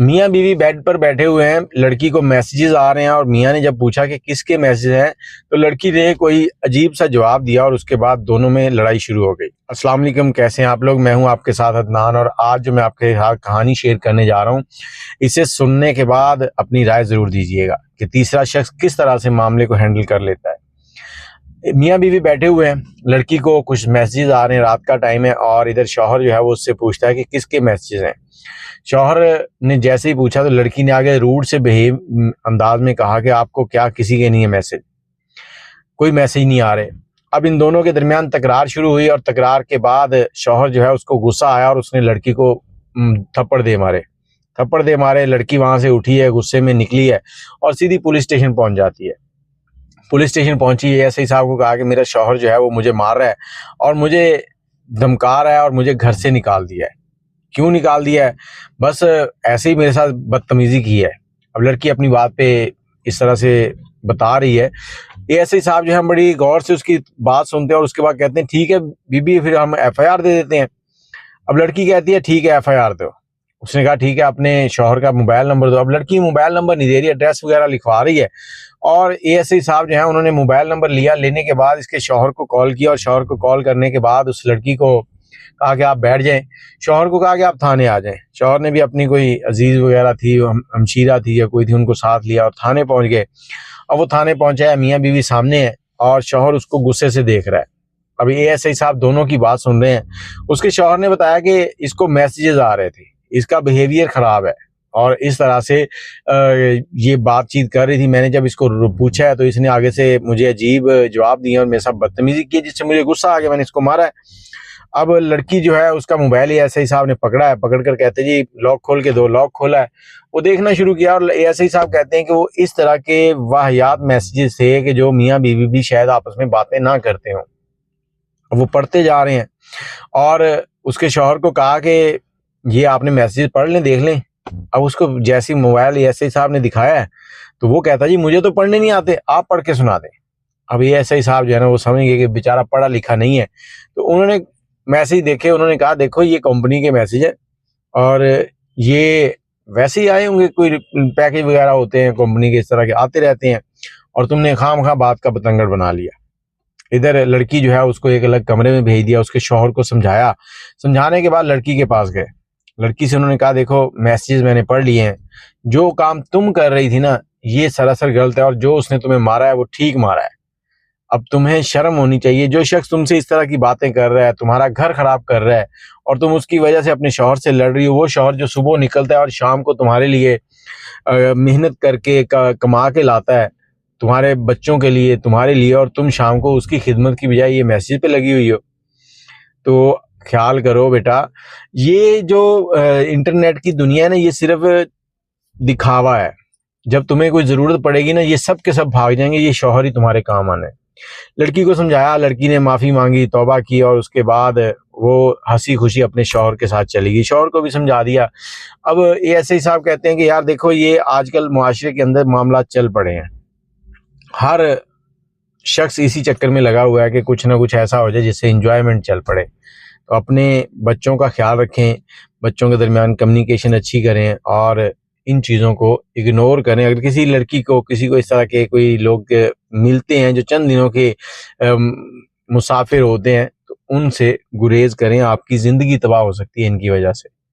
میاں بیوی بیڈ پر بیٹھے ہوئے ہیں، لڑکی کو میسیجز آ رہے ہیں، اور میاں نے جب پوچھا کہ کس کے میسیج ہیں تو لڑکی نے کوئی عجیب سا جواب دیا، اور اس کے بعد دونوں میں لڑائی شروع ہو گئی۔ السلام علیکم، کیسے ہیں آپ لوگ؟ میں ہوں آپ کے ساتھ عدنان، اور آج جو میں آپ کے ساتھ کہانی شیئر کرنے جا رہا ہوں، اسے سننے کے بعد اپنی رائے ضرور دیجیے گا کہ تیسرا شخص کس طرح سے معاملے کو ہینڈل کر لیتا ہے۔ میاں بیوی بیٹھے ہوئے ہیں، لڑکی کو کچھ میسیجز آ رہے ہیں، رات کا ٹائم ہے، اور ادھر شوہر جو ہے وہ اس سے پوچھتا ہے کہ کس کے میسیجز ہیں۔ شوہر نے جیسے ہی پوچھا تو لڑکی نے آگے روڈ سے بہیو انداز میں کہا کہ آپ کو کیا کسی کے نہیں ہے میسج؟ کوئی میسج نہیں آ رہے۔ اب ان دونوں کے درمیان تکرار شروع ہوئی، اور تکرار کے بعد شوہر جو ہے اس کو غصہ آیا اور اس نے لڑکی کو تھپڑ دے مارے۔ لڑکی وہاں سے اٹھی ہے، غصے میں نکلی ہے اور سیدھی پولیس اسٹیشن پہنچ جاتی ہے۔ پولیس اسٹیشن پہنچی، ایس آئی صاحب کو کہا کہ میرا شوہر جو ہے وہ مجھے مار رہا ہے اور مجھے دھمکا رہا ہے اور مجھے گھر سے نکال دیا ہے۔ کیوں نکال دیا ہے؟ بس ایسے ہی میرے ساتھ بدتمیزی کی ہے۔ اب لڑکی اپنی بات پہ اس طرح سے بتا رہی ہے۔ ایس آئی صاحب جو ہے بڑی غور سے اس کی بات سنتے ہیں، اور اس کے بعد کہتے ہیں ٹھیک ہے بی بی، پھر ہم ایف آئی آر دے دیتے ہیں۔ اب لڑکی کہتی ہے ٹھیک ہے ایف آئی آر دو۔ اس نے کہا ٹھیک ہے اپنے شوہر کا موبائل نمبر دو۔ اب لڑکی موبائل نمبر نہیں دے رہی، ایڈریس وغیرہ لکھوا رہی ہے، اور اے ایس آئی صاحب جو ہیں انہوں نے موبائل نمبر لیا۔ لینے کے بعد اس کے شوہر کو کال کیا، اور شوہر کو کال کرنے کے بعد اس لڑکی کو کہا کہ آپ بیٹھ جائیں، شوہر کو کہا کہ آپ تھانے آ جائیں۔ شوہر نے بھی اپنی کوئی عزیز وغیرہ تھی، ہمشیرہ تھی یا کوئی تھی، ان کو ساتھ لیا اور تھانے پہنچ گئے۔ اور وہ تھانے پہنچا ہے، میاں بیوی سامنے ہے اور شوہر اس کو غصے سے دیکھ رہا ہے۔ ابھی اے ایس آئی صاحب دونوں کی بات سن رہے ہیں۔ اس کے شوہر نے بتایا کہ اس کو میسیجز آ رہے تھے، اس کا بیہیویئر خراب ہے، اور اس طرح سے یہ بات چیت کر رہی تھی۔ میں نے جب اس کو پوچھا ہے تو اس نے آگے سے مجھے عجیب جواب دیا اور میرے ساتھ بدتمیزی کی، جس سے مجھے غصہ آ گیا، میں نے اس کو مارا ہے۔ اب لڑکی جو ہے اس کا موبائل اے ایس آئی صاحب نے پکڑا ہے، پکڑ کر کہتے جی لاک کھول کے دو۔ لاک کھولا ہے، وہ دیکھنا شروع کیا، اور اے ایس آئی صاحب کہتے ہیں کہ وہ اس طرح کے واہیات میسیجز تھے کہ جو میاں بیوی بھی شاید آپس میں باتیں نہ کرتے ہوں، وہ پڑھتے جا رہے ہیں۔ اور اس کے شوہر کو کہا کہ یہ آپ نے میسیج پڑھ لیں، دیکھ لیں۔ اب اس کو جیسی موبائل اے ایس آئی صاحب نے دکھایا ہے تو وہ کہتا جی مجھے تو پڑھنے نہیں آتے، آپ پڑھ کے سنا دیں۔ اب اے ایس آئی صاحب جو ہے نا وہ سمجھ گئے کہ بیچارہ پڑھا لکھا نہیں ہے، تو انہوں نے میسیج دیکھے، انہوں نے کہا دیکھو یہ کمپنی کے میسیج ہے، اور یہ ویسے ہی آئے ہوں گے، کوئی پیکج وغیرہ ہوتے ہیں کمپنی کے، اس طرح کے آتے رہتے ہیں، اور تم نے خواہ مخواہ بات کا بتنگڑ بنا لیا۔ ادھر لڑکی جو ہے اس کو ایک الگ کمرے میں بھیج دیا، اس کے شوہر کو سمجھایا۔ سمجھانے کے بعد لڑکی کے پاس گئے، لڑکی سے انہوں نے کہا دیکھو میسیج میں نے پڑھ لیے ہیں، جو کام تم کر رہی تھی نا یہ سراسر غلط ہے، اور جو اس نے تمہیں مارا ہے وہ ٹھیک مارا ہے۔ اب تمہیں شرم ہونی چاہیے، جو شخص تم سے اس طرح کی باتیں کر رہا ہے، تمہارا گھر خراب کر رہا ہے، اور تم اس کی وجہ سے اپنے شوہر سے لڑ رہی ہو، وہ شوہر جو صبح نکلتا ہے اور شام کو تمہارے لیے محنت کر کے کما کے لاتا ہے، تمہارے بچوں کے لیے، تمہارے لیے، اور تم شام کو اس کی خدمت کی بجائے یہ میسیج پہ لگی ہوئی ہو، تو خیال کرو بیٹا۔ یہ جو انٹرنیٹ کی دنیا ہے نا، یہ صرف دکھاوا ہے۔ جب تمہیں کوئی ضرورت پڑے گی نا، یہ سب کے سب بھاگ جائیں گے، یہ شوہر ہی تمہارے کام آنے۔ لڑکی کو سمجھایا، لڑکی نے معافی مانگی، توبہ کی، اور اس کے بعد وہ ہنسی خوشی اپنے شوہر کے ساتھ چلی گئی۔ شوہر کو بھی سمجھا دیا۔ اب اے ایس آئی صاحب کہتے ہیں کہ یار دیکھو یہ آج کل معاشرے کے اندر معاملات چل پڑے ہیں، ہر شخص اسی چکر میں لگا ہوا ہے کہ کچھ نہ کچھ ایسا ہو جائے جس سے انجوائمنٹ چل پڑے۔ تو اپنے بچوں کا خیال رکھیں، بچوں کے درمیان کمیونیکیشن اچھی کریں، اور ان چیزوں کو اگنور کریں۔ اگر کسی لڑکی کو، کسی کو اس طرح کے کوئی لوگ ملتے ہیں جو چند دنوں کے مسافر ہوتے ہیں، تو ان سے گریز کریں، آپ کی زندگی تباہ ہو سکتی ہے ان کی وجہ سے۔